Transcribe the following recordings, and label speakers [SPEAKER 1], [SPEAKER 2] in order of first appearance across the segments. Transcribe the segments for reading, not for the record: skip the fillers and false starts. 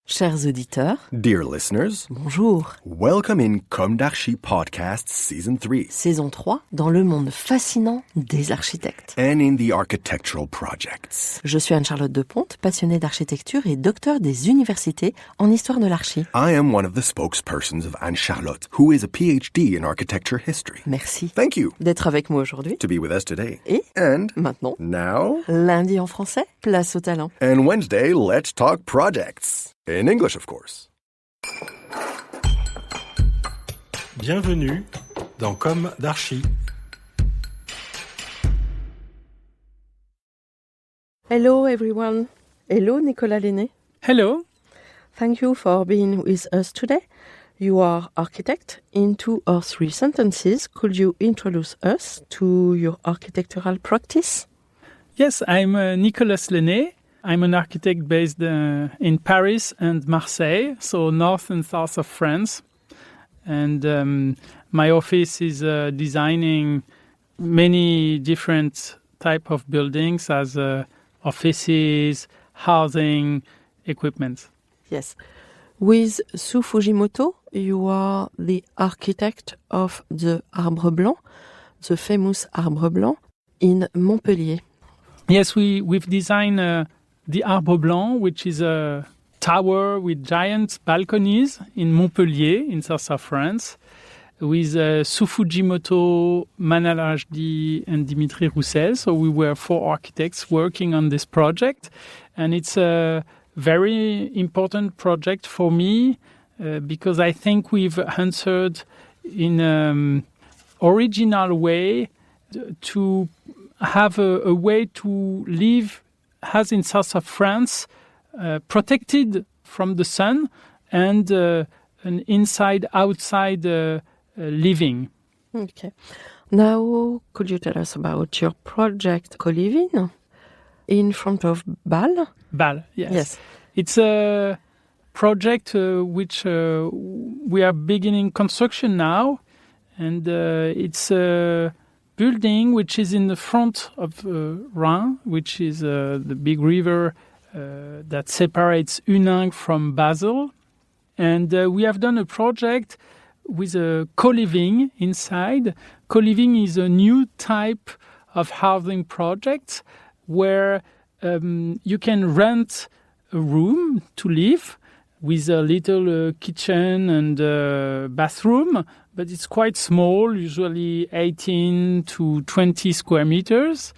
[SPEAKER 1] Chers auditeurs,
[SPEAKER 2] Dear listeners,
[SPEAKER 1] bonjour.
[SPEAKER 2] welcome in comdarchipodcast Season 3
[SPEAKER 1] Saison 3, dans le monde fascinant des architectes.
[SPEAKER 2] and in the architectural projects.
[SPEAKER 1] Je suis Anne-Charlotte Deponte, passionnée d'architecture et docteur des universités en histoire de l'archi.
[SPEAKER 2] I am one of the spokespersons of Anne-Charlotte, who is a PhD in architecture history.
[SPEAKER 1] Merci
[SPEAKER 2] Thank you
[SPEAKER 1] d'être avec moi aujourd'hui.
[SPEAKER 2] to be with us today.
[SPEAKER 1] Et
[SPEAKER 2] And
[SPEAKER 1] maintenant,
[SPEAKER 2] now,
[SPEAKER 1] lundi en français, place au talent.
[SPEAKER 2] and Wednesday, let's talk projects. In English, of course.
[SPEAKER 3] Bienvenue dans Comme d'Archi.
[SPEAKER 1] Hello everyone. Hello Nicolas Laisné.
[SPEAKER 4] Hello.
[SPEAKER 1] Thank you for being with us today. You are architect. In 2 or 3 sentences, could you introduce us to your architectural practice?
[SPEAKER 4] Yes, I'm Nicolas Laisné. I'm an architect based in Paris and Marseille, so north and south of France. And my office is designing many different type of buildings as offices, housing, equipment.
[SPEAKER 1] Yes. With Sue Fujimoto, you are the architect of the Arbre Blanc, the famous Arbre Blanc in Montpellier.
[SPEAKER 4] Yes, we've designed the Arbre Blanc, which is a tower with giant balconies in Montpellier, in south of France, with Sue Fujimoto, Manal Rajdi, and Dimitri Roussel. So we were 4 architects working on this project. And it's a very important project for me because I think we've answered in an original way to have a way to live as in south of France, protected from the sun and an inside-outside living.
[SPEAKER 1] Okay. Now, could you tell us about your project Co-Living in front of Basel?
[SPEAKER 4] Basel, yes.
[SPEAKER 1] Yes.
[SPEAKER 4] It's a project which we are beginning construction now, and it's a building which is in the front of Rhine, which is the big river that separates Huningue from Basel. And we have done a project with a co-living inside. Co-living is a new type of housing project where you can rent a room to live with a little kitchen and bathroom, but it's quite small, usually 18 to 20 square meters.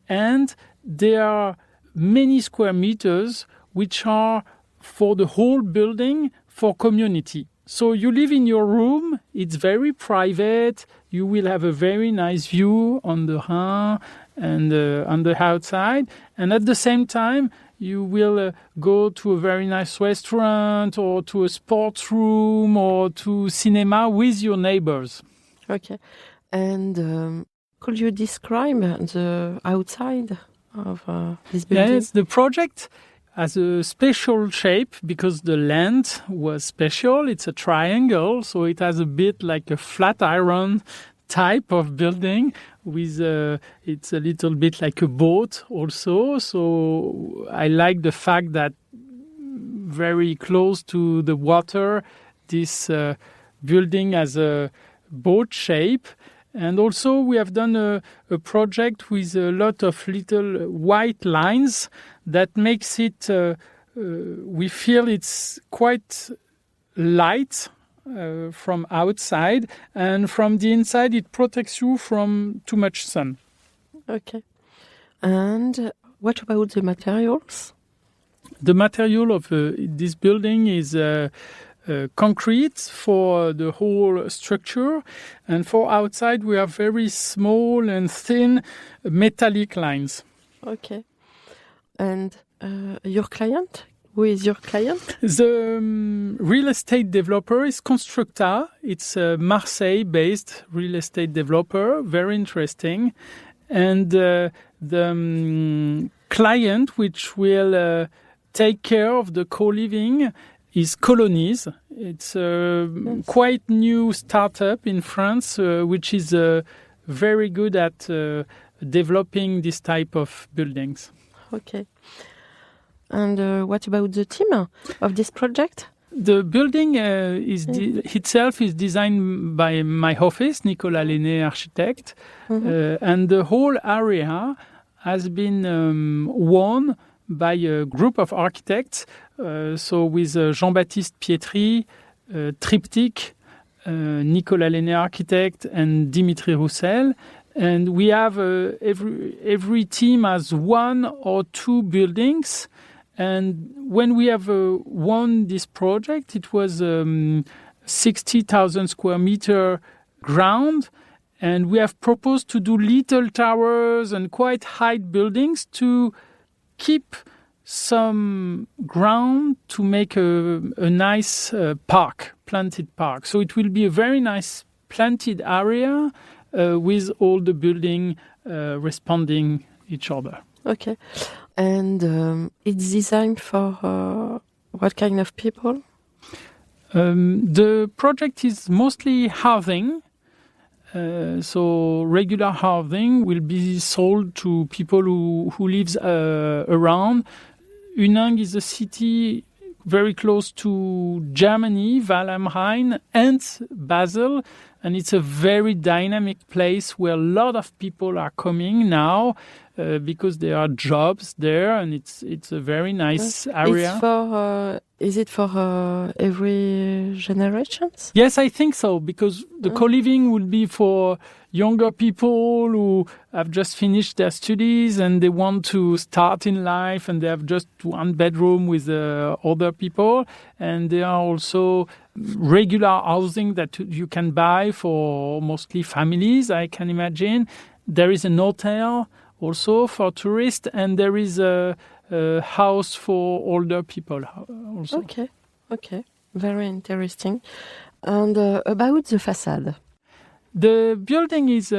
[SPEAKER 4] And there are many square meters which are for the whole building for community. So you live in your room, it's very private, you will have a very nice view on the Rhine and on the outside. And at the same time, you will go to a very nice restaurant or to a sports room or to cinema with your neighbors.
[SPEAKER 1] Okay. And could you describe the outside of this building?
[SPEAKER 4] Yes, the project has a special shape because the land was special. It's a triangle, so it has a bit like a flat iron type of building with it's a little bit like a boat also. So I like the fact that very close to the water, this building has a boat shape. And also we have done a project with a lot of little white lines that makes it, we feel it's quite light from outside, and from the inside it protects you from too much sun.
[SPEAKER 1] Okay. And what about the materials?
[SPEAKER 4] The material of this building is concrete for the whole structure, and for outside we have very small and thin metallic lines.
[SPEAKER 1] Okay. And your client? Who is your client?
[SPEAKER 4] The real estate developer is Constructa. It's a Marseille-based real estate developer, very interesting. And the client which will take care of the co-living is Colonies. It's a quite new startup in France, which is very good at developing this type of buildings.
[SPEAKER 1] Okay. And what about the team of this project?
[SPEAKER 4] The building itself is designed by my office, Nicolas Laisné Architectes, and the whole area has been won by a group of architects. So with Jean-Baptiste Pietri, Triptyque, Nicolas Laisné Architectes, and Dimitri Roussel. And we have every team has 1 or 2 buildings. And when we have won this project, it was 60,000 square meter ground. And we have proposed to do little towers and quite high buildings to keep some ground to make a nice planted park. So it will be a very nice planted area with all the building responding each other.
[SPEAKER 1] Okay. And it's designed for what kind of people?
[SPEAKER 4] The project is mostly housing. So regular housing will be sold to people who lives around. Huningue is a city very close to Germany, Valais am Rhein, and Basel. And it's a very dynamic place where a lot of people are coming now because there are jobs there, and it's a very nice area.
[SPEAKER 1] Is it for every generation?
[SPEAKER 4] Yes, I think so, because the co-living will be for younger people who have just finished their studies and they want to start in life, and they have just 1 bedroom with other people. And there are also regular housing that you can buy for mostly families, I can imagine. There is an hotel also for tourists, and there is a house for older people also.
[SPEAKER 1] Okay. Very interesting. And about the facade?
[SPEAKER 4] The building is...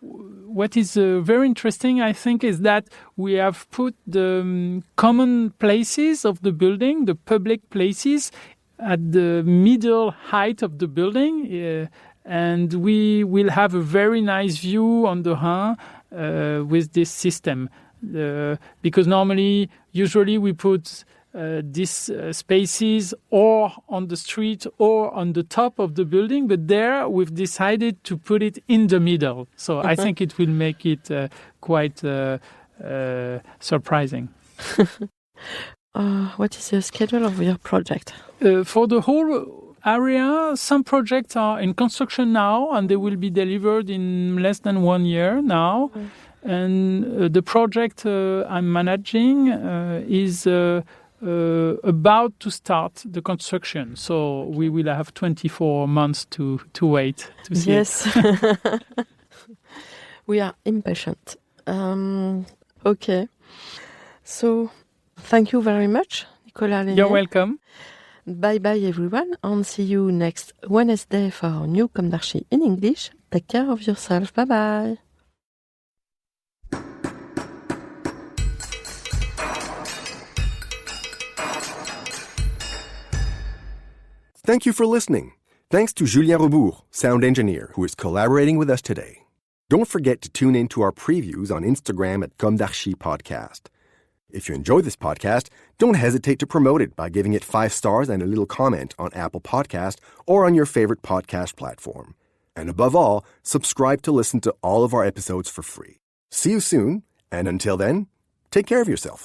[SPEAKER 4] what is very interesting, I think, is that we have put the common places of the building, the public places, at the middle height of the building. And we will have a very nice view on the Rhin with this system. Because usually we put these spaces or on the street or on the top of the building, but there we've decided to put it in the middle. So I think it will make it quite surprising.
[SPEAKER 1] What is the schedule of your project?
[SPEAKER 4] For the whole area, some projects are in construction now, and they will be delivered in less than 1 year now. And the project I'm managing is about to start the construction. So we will have 24 months to wait to see
[SPEAKER 1] Yes. We are impatient. Okay. So thank you very much, Nicolas Laisné.
[SPEAKER 4] You're welcome.
[SPEAKER 1] Bye-bye, everyone, and see you next Wednesday for our new comdarchi in English. Take care of yourself. Bye-bye.
[SPEAKER 2] Thank you for listening. Thanks to Julien Rebours, sound engineer, who is collaborating with us today. Don't forget to tune in to our previews on Instagram at comdarchipodcast. If you enjoy this podcast, don't hesitate to promote it by giving it 5 stars and a little comment on Apple Podcast or on your favorite podcast platform. And above all, subscribe to listen to all of our episodes for free. See you soon, and until then, take care of yourself.